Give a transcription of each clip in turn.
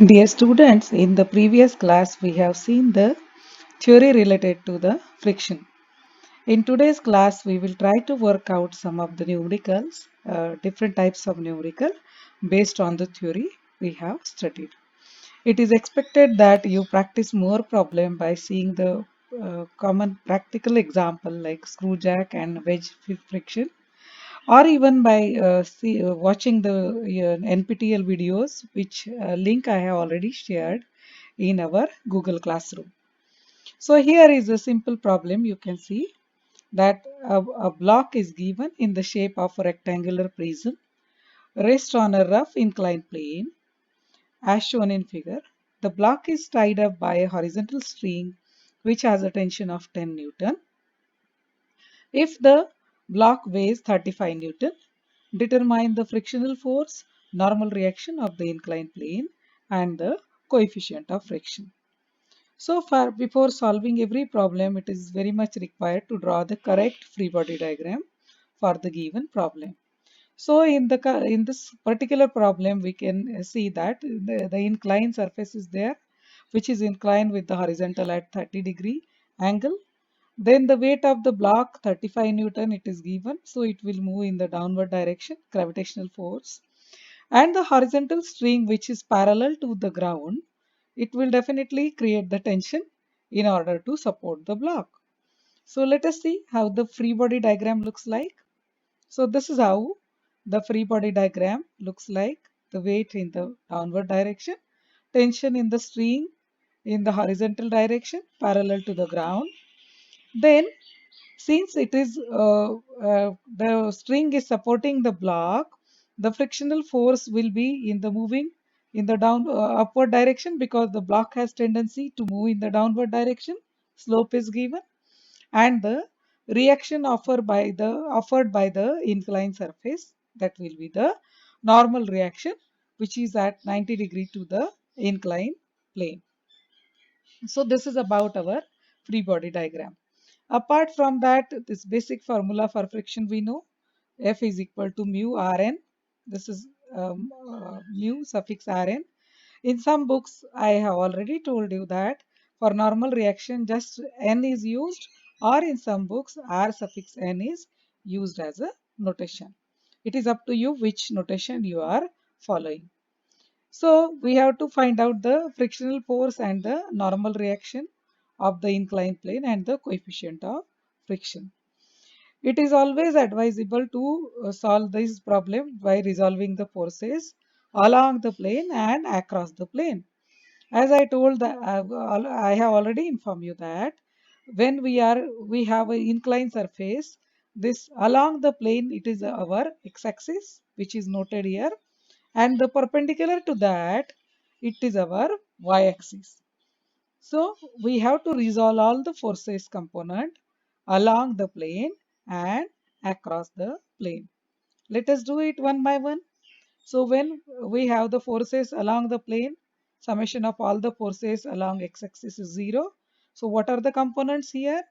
Dear students, in the previous class we have seen the theory related to the friction. In today's class we will try to work out some of the numericals, different types of numerical based on the theory we have studied. It is expected that you practice more problem by seeing the common practical example like screw jack and wedge friction, or even by watching the NPTEL videos, which link I have already shared in our Google Classroom. So here is a simple problem. You can see that a block is given in the shape of a rectangular prism rest on a rough inclined plane as shown in figure. The block is tied up by a horizontal string which has a tension of 10 Newton. If the block weighs 35 Newton, determine the frictional force, normal reaction of the inclined plane, and the coefficient of friction. So far, before solving every problem, it is very much required to draw the correct free body diagram for the given problem. So in this particular problem, we can see that the inclined surface is there, which is inclined with the horizontal at 30-degree angle. Then the weight of the block 35 Newton it is given, so it will move in the downward direction, gravitational force. And the horizontal string which is parallel to the ground, it will definitely create the tension in order to support the block. So let us see how the free body diagram looks like. So this is how the free body diagram looks like. The weight in the downward direction, tension in the string in the horizontal direction parallel to the ground. Then since it is the string is supporting the block, the frictional force will be in the moving in the down upward direction because the block has tendency to move in the downward direction. Slope is given, and the reaction offered by the inclined surface, that will be the normal reaction, which is at 90 degree to the inclined plane. So this is about our free body diagram. Apart from that, this basic formula for friction we know, F is equal to mu Rn. This is mu suffix Rn. In some books, I have already told you that for normal reaction, just N is used, or in some books, R suffix N is used as a notation. It is up to you which notation you are following. So we have to find out the frictional force and the normal reaction of the inclined plane and the coefficient of friction. It is always advisable to solve this problem by resolving the forces along the plane and across the plane. As I told, I have already informed you that when we have an inclined surface, this along the plane it is our x-axis, which is noted here, and the perpendicular to that it is our y-axis. So we have to resolve all the forces component along the plane and across the plane. Let us do it one by one. So when we have the forces along the plane, summation of all the forces along x-axis is 0. So what are the components here?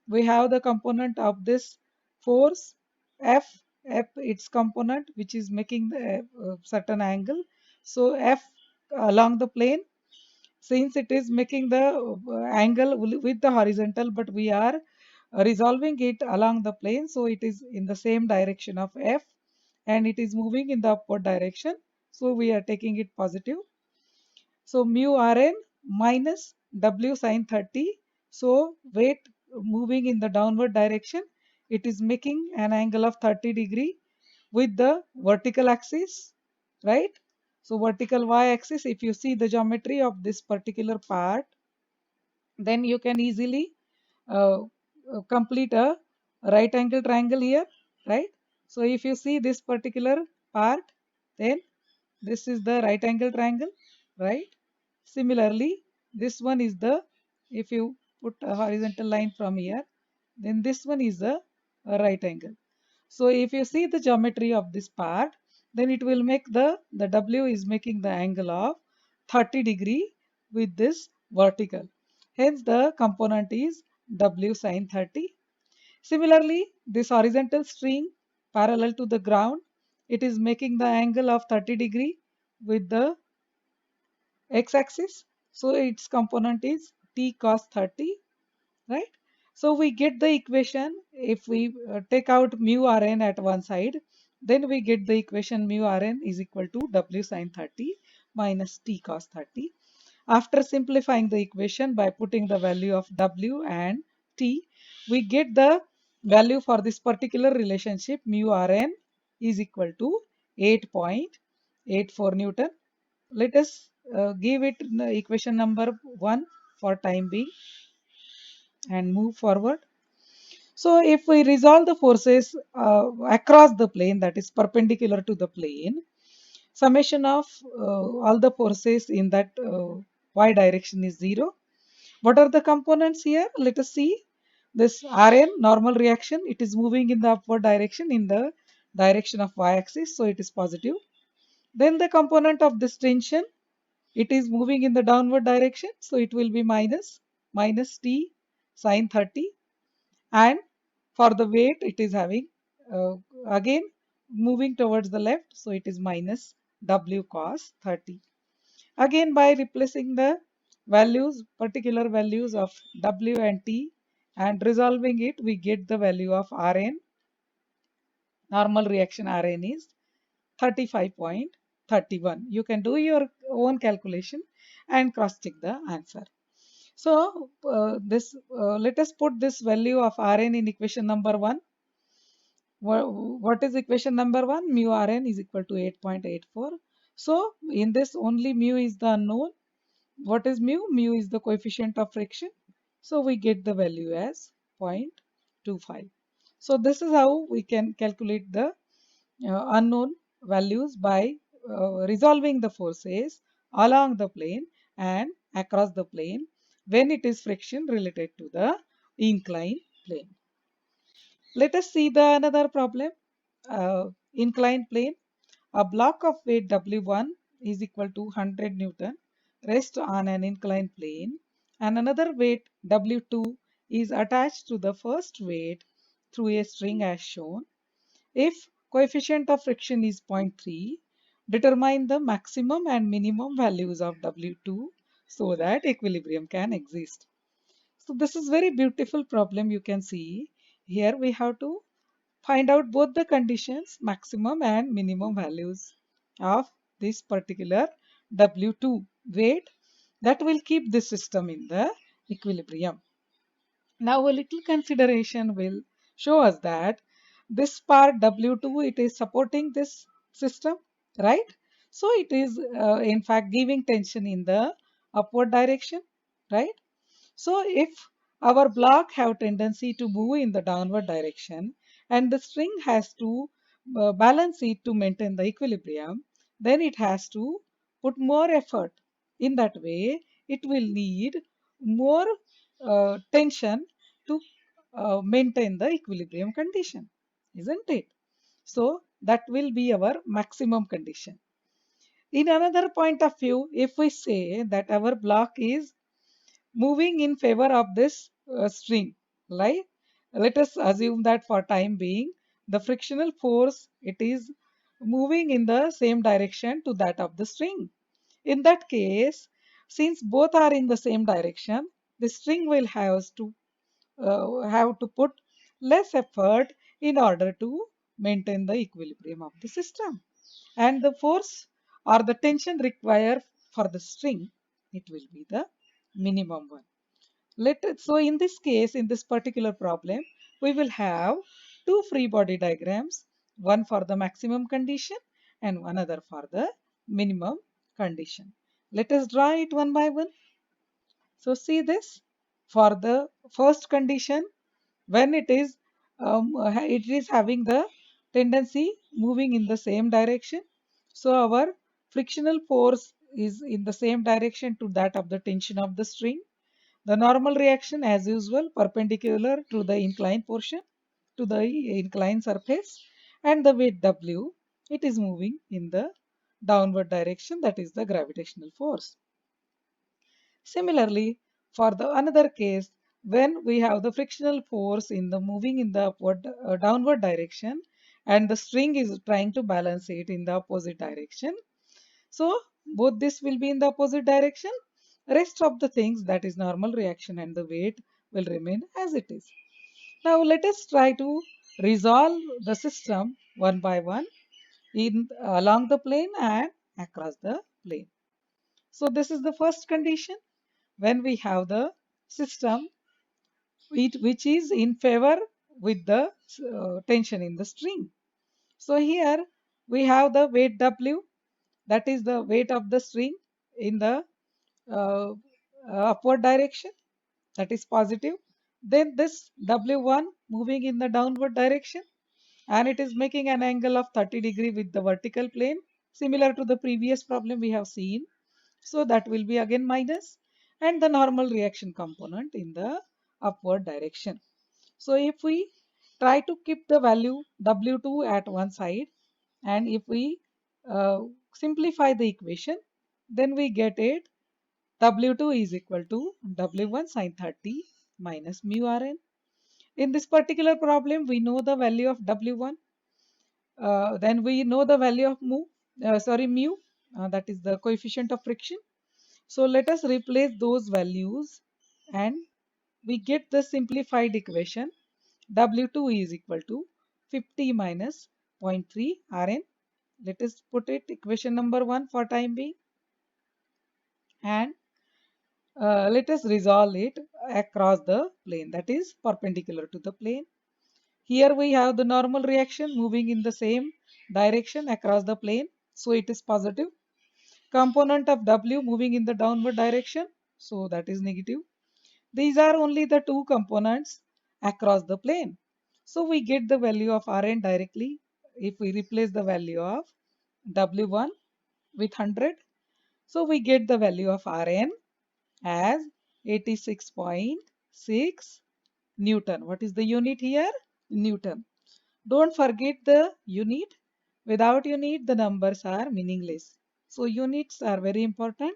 We have the component of this force F its component which is making the certain angle. So F along the plane, since it is making the angle with the horizontal, but we are resolving it along the plane, so it is in the same direction of F and it is moving in the upward direction, so we are taking it positive. So mu Rn minus W sine 30. So weight moving in the downward direction, it is making an angle of 30 degree with the vertical axis, right? So vertical y-axis, if you see the geometry of this particular part, then you can easily uh, complete a right angle triangle here, right? So if you see this particular part, then this is the right angle triangle, right? Similarly, this one is the, if you put a horizontal line from here, then this one is the right angle. So if you see the geometry of this part, then it will make the W is making the angle of 30 degree with this vertical. Hence the component is W sine 30. Similarly, this horizontal string parallel to the ground, it is making the angle of 30 degree with the x-axis. So its component is t cos 30, right? So we get the equation. If we take out mu Rn at one side, then we get the equation mu Rn is equal to W sin 30 minus T cos 30. After simplifying the equation by putting the value of W and T, we get the value for this particular relationship mu Rn is equal to 8.84 Newton. Let us give it equation number 1 for time being and move forward. So if we resolve the forces across the plane, that is perpendicular to the plane, summation of all the forces in that y direction is 0. What are the components here? Let us see. This Rn, normal reaction, it is moving in the upward direction in the direction of y-axis, so it is positive. Then the component of this tension, it is moving in the downward direction, so it will be minus T sine 30. And for the weight, it is having uh, again moving towards the left, so it is minus W cos 30. Again, by replacing the values, particular values of W and T, and resolving it, we get the value of Rn. Normal reaction Rn is 35.31. You can do your own calculation and cross check the answer. So let us put this value of Rn in equation number 1. What is equation number 1? Mu Rn is equal to 8.84. So in this only mu is the unknown. What is mu? Mu is the coefficient of friction. So we get the value as 0.25. So this is how we can calculate the unknown values by resolving the forces along the plane and across the plane when it is friction related to the inclined plane. Let us see the another problem. Inclined plane. A block of weight W1 is equal to 100 Newton rests on an inclined plane, and another weight W2 is attached to the first weight through a string as shown. If coefficient of friction is 0.3, determine the maximum and minimum values of W2 so that equilibrium can exist. So this is very beautiful problem. You can see here we have to find out both the conditions, maximum and minimum values of this particular W2 weight that will keep the system in the equilibrium. Now a little consideration will show us that this part W2, it is supporting this system, right? So it is in fact giving tension in the upward direction, right? So if our block have tendency to move in the downward direction and the string has to balance it to maintain the equilibrium, then it has to put more effort. In that way, it will need more tension to maintain the equilibrium condition, isn't it? So that will be our maximum condition. In another point of view, if we say that our block is moving in favor of this string, like let us assume that for time being the frictional force it is moving in the same direction to that of the string. In that case, since both are in the same direction, the string will have to put less effort in order to maintain the equilibrium of the system, and the force or the tension required for the string, it will be the minimum one. So in this case, in this particular problem, we will have two free body diagrams, one for the maximum condition and one other for the minimum condition. Let us draw it one by one. So see this, for the first condition, when it is having the tendency moving in the same direction. So our frictional force is in the same direction to that of the tension of the string. The normal reaction as usual perpendicular to the inclined portion, to the inclined surface, and the weight W, it is moving in the downward direction, that is the gravitational force. Similarly, for the another case, when we have the frictional force in the moving in the downward direction and the string is trying to balance it in the opposite direction. So both this will be in the opposite direction. Rest of the things, that is normal reaction and the weight, will remain as it is. Now let us try to resolve the system one by one in along the plane and across the plane. So this is the first condition when we have the system which is in favor with the tension in the string. So here we have the weight W, that is the weight of the string in the uh, upward direction, that is positive. Then this W1 moving in the downward direction, and it is making an angle of 30° with the vertical plane, similar to the previous problem we have seen. So that will be again minus, and the normal reaction component in the upward direction. So if we try to keep the value W2 at one side, and if we simplify the equation, then we get it W2 is equal to W1 sine 30 minus mu Rn. In this particular problem, we know the value of W1. Then we know the value of mu, that is the coefficient of friction. So let us replace those values and we get the simplified equation. W2 is equal to 50 minus 0.3 Rn. Let us put it equation number 1 for time being, and let us resolve it across the plane, that is perpendicular to the plane. Here we have the normal reaction moving in the same direction across the plane, so it is positive. Component of W moving in the downward direction, so that is negative. These are only the two components across the plane. So we get the value of Rn directly if we replace the value of W1 with 100. So we get the value of Rn as 86.6 Newton. What is the unit here? Newton. Don't forget the unit. Without unit, the numbers are meaningless. So units are very important.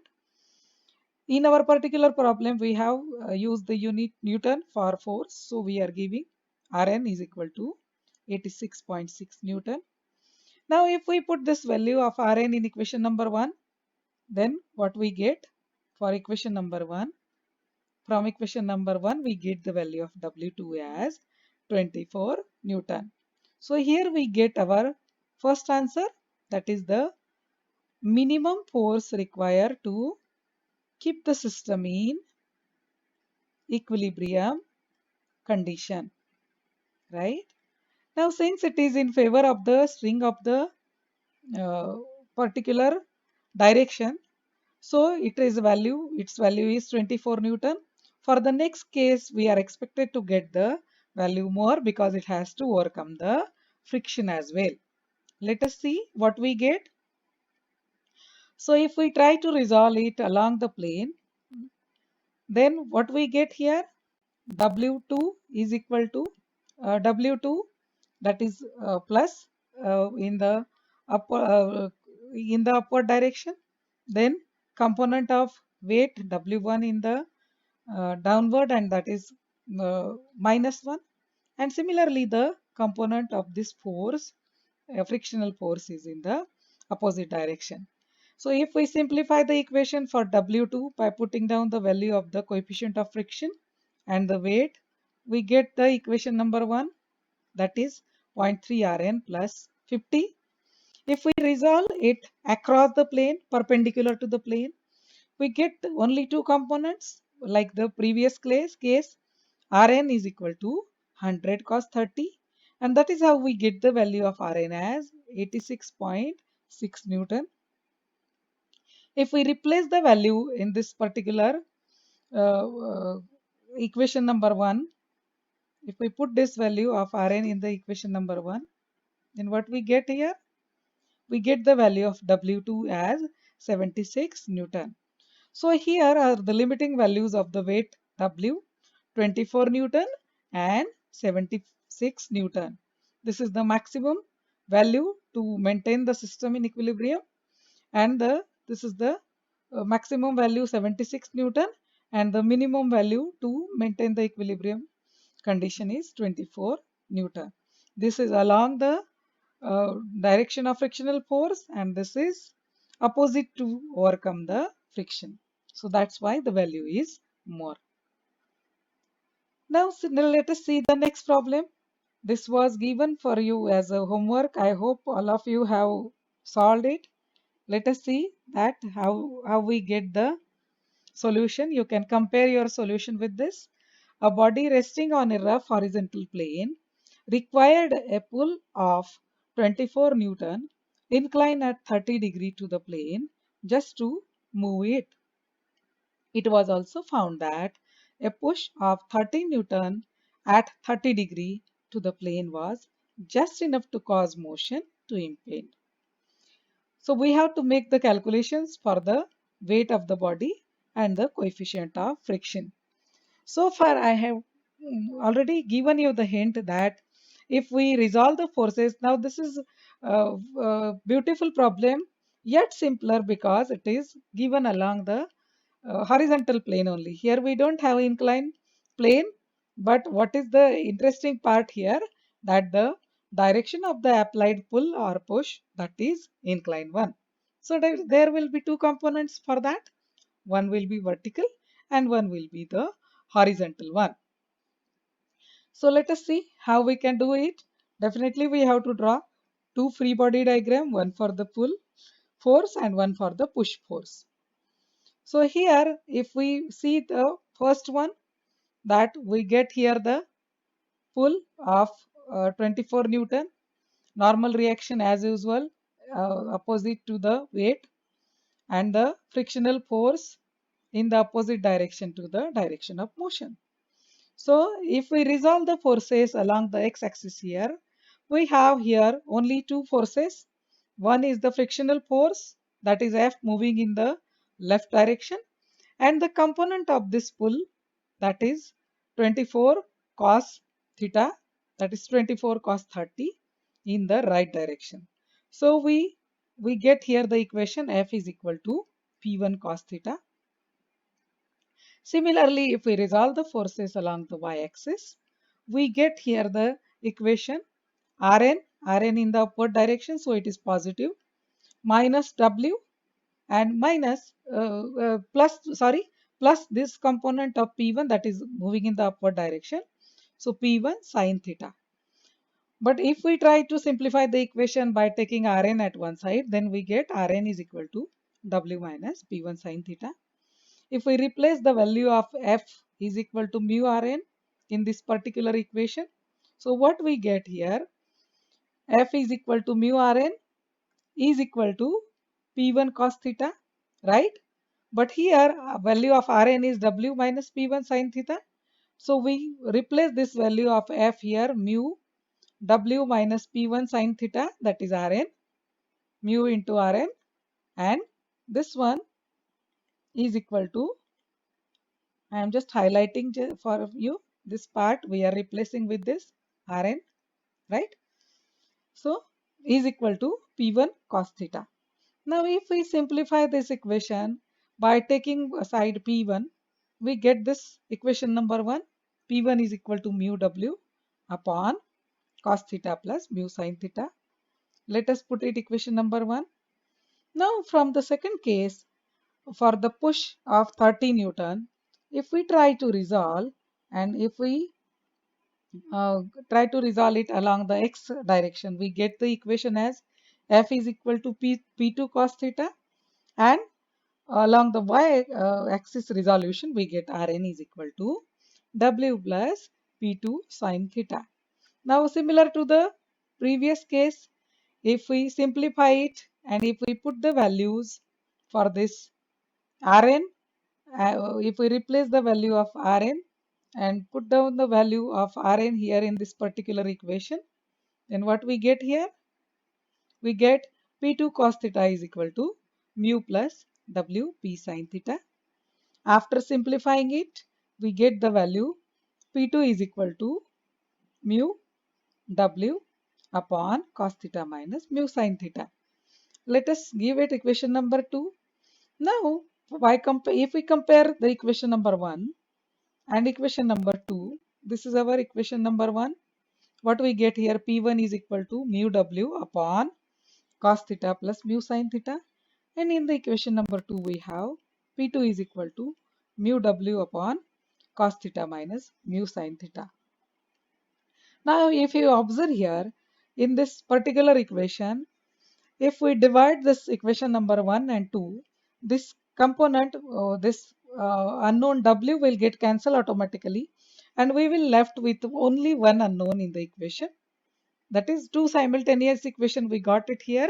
In our particular problem, we have used the unit Newton for force. So we are giving Rn is equal to 86.6 Newton. Now if we put this value of Rn in equation number 1, then what we get for equation number 1? From equation number 1, we get the value of W2 as 24 Newton. So here we get our first answer, that is the minimum force required to keep the system in equilibrium condition, right? Now since it is in favor of the string of the uh, particular direction, so its value is 24 Newton. For the next case, we are expected to get the value more because it has to overcome the friction as well. Let us see what we get. So if we try to resolve it along the plane, then what we get here? W2 is equal to W2, that is plus in the upward direction. Then component of weight W1 in the downward, and that is minus 1. And similarly the component of this force, frictional force, is in the opposite direction. So if we simplify the equation for W2 by putting down the value of the coefficient of friction and the weight, we get the equation number 1, that is 0.3 Rn plus 50. If we resolve it across the plane perpendicular to the plane, we get only two components like the previous case. Rn is equal to 100 cos 30, and that is how we get the value of Rn as 86.6 Newton. If we replace the value in this particular uh, uh, equation number 1, if we put this value of Rn in the equation number 1, then what we get here? We get the value of W2 as 76 Newton. So here are the limiting values of the weight W, 24 Newton and 76 Newton. This is the maximum value to maintain the system in equilibrium, and this is the maximum value 76 Newton, and the minimum value to maintain the equilibrium condition is 24 Newton. This is along the direction of frictional force, and this is opposite to overcome the friction. So that's why the value is more. Now let us see the next problem. This was given for you as a homework. I hope all of you have solved it. Let us see that how we get the solution. You can compare your solution with this. A body resting on a rough horizontal plane required a pull of 24 Newton incline at 30 degree to the plane just to move it. It was also found that a push of 30 Newton at 30 degree to the plane was just enough to cause motion to impede. So we have to make the calculations for the weight of the body and the coefficient of friction. So far I have already given you the hint that if we resolve the forces, now this is a beautiful problem, yet simpler because it is given along the horizontal plane only. Here we don't have inclined plane, but what is the interesting part here, that the direction of the applied pull or push, that is inclined one. So there will be two components for that. One will be vertical and one will be the horizontal one. So let us see how we can do it. Definitely we have to draw two free body diagram, one for the pull force and one for the push force. So here if we see the first one, that we get here the pull of 24 Newton, normal reaction as usual, opposite to the weight, and the frictional force in the opposite direction to the direction of motion. So if we resolve the forces along the x-axis here, we have here only two forces. One is the frictional force, that is F moving in the left direction, and the component of this pull, that is 24 cos theta, that is 24 cos 30 in the right direction. So we get here the equation F is equal to P1 cos theta. Similarly, if we resolve the forces along the y-axis, we get here the equation Rn in the upward direction, so it is positive, minus W and plus this component of P1 that is moving in the upward direction, so P1 sin theta. But if we try to simplify the equation by taking Rn at one side, then we get Rn is equal to W minus P1 sin theta. If we replace the value of F is equal to mu Rn in this particular equation, so what we get here, F is equal to mu Rn is equal to P1 cos theta, right? But here value of Rn is W minus P1 sin theta. So we replace this value of F here, mu W minus P1 sin theta, that is Rn, mu into Rn, and this one is equal to, I am just highlighting for you this part, we are replacing with this Rn, right? So is equal to P1 cos theta. Now if we simplify this equation by taking aside P1, we get this equation number 1. P1 is equal to mu W upon cos theta plus mu sin theta. Let us put it equation number 1. Now from the second case, for the push of 30 Newton, if we try to resolve, and if we try to resolve it along the x direction, we get the equation as F is equal to P2 cos theta, and along the y axis resolution we get Rn is equal to W plus P2 sin theta. Now similar to the previous case, if we simplify it and if we put the values for this Rn, if we replace the value of Rn and put down the value of Rn here in this particular equation, then what we get here? We get P2 cos theta is equal to mu plus W P sin theta. After simplifying it, we get the value P2 is equal to mu W upon cos theta minus mu sin theta. Let us give it equation number 2. Now, if we compare the equation number 1 and equation number 2, this is our equation number 1. What we get here, P1 is equal to mu W upon cos theta plus mu sin theta. And in the equation number 2 we have P2 is equal to mu W upon cos theta minus mu sin theta. Now if you observe here in this particular equation, if we divide this equation number 1 and 2, this component, this unknown W will get cancelled automatically, and we will left with only one unknown in the equation. That is two simultaneous equation we got it here.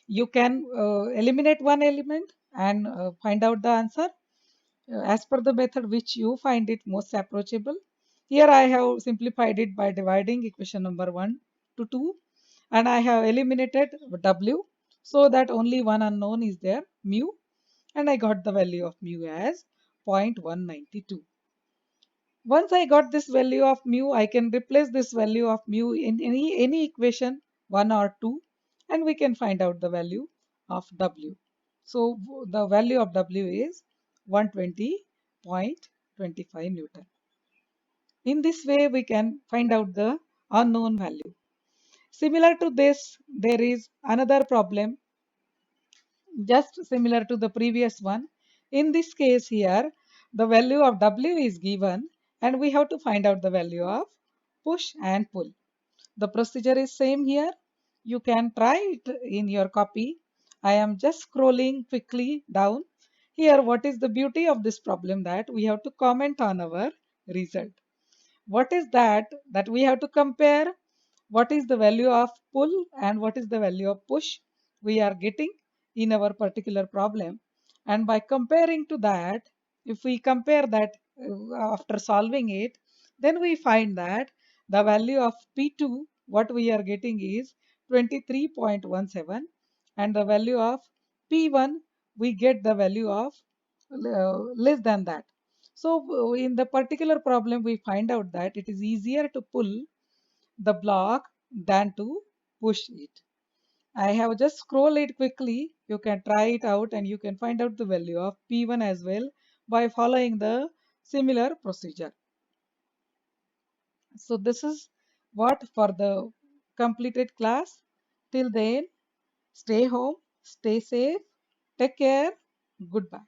You can eliminate one element and find out the answer as per the method which you find it most approachable. Here I have simplified it by dividing equation number 1 to 2, and I have eliminated W so that only one unknown is there, mu, and I got the value of mu as 0.192. Once I got this value of mu, I can replace this value of mu in any equation 1 or 2, and we can find out the value of W. So the value of W is 120.25 Newton. In this way, we can find out the unknown value. Similar to this, there is another problem just similar to the previous one. In this case here, the value of W is given and we have to find out the value of push and pull. The procedure is same here. You can try it in your copy. I am just scrolling quickly down. Here, what is the beauty of this problem, that we have to comment on our result. What is that? That we have to compare what is the value of pull and what is the value of push we are getting in our particular problem. And by comparing to that, if we compare that after solving it, then we find that the value of P2, what we are getting is 23.17, and the value of P1, we get the value of less than that. So in the particular problem, we find out that it is easier to pull the block than to push it. I have just scroll it quickly. You can try it out and you can find out the value of P1 as well by following the similar procedure. So this is what for the completed class. Till then, stay home, stay safe, take care, goodbye.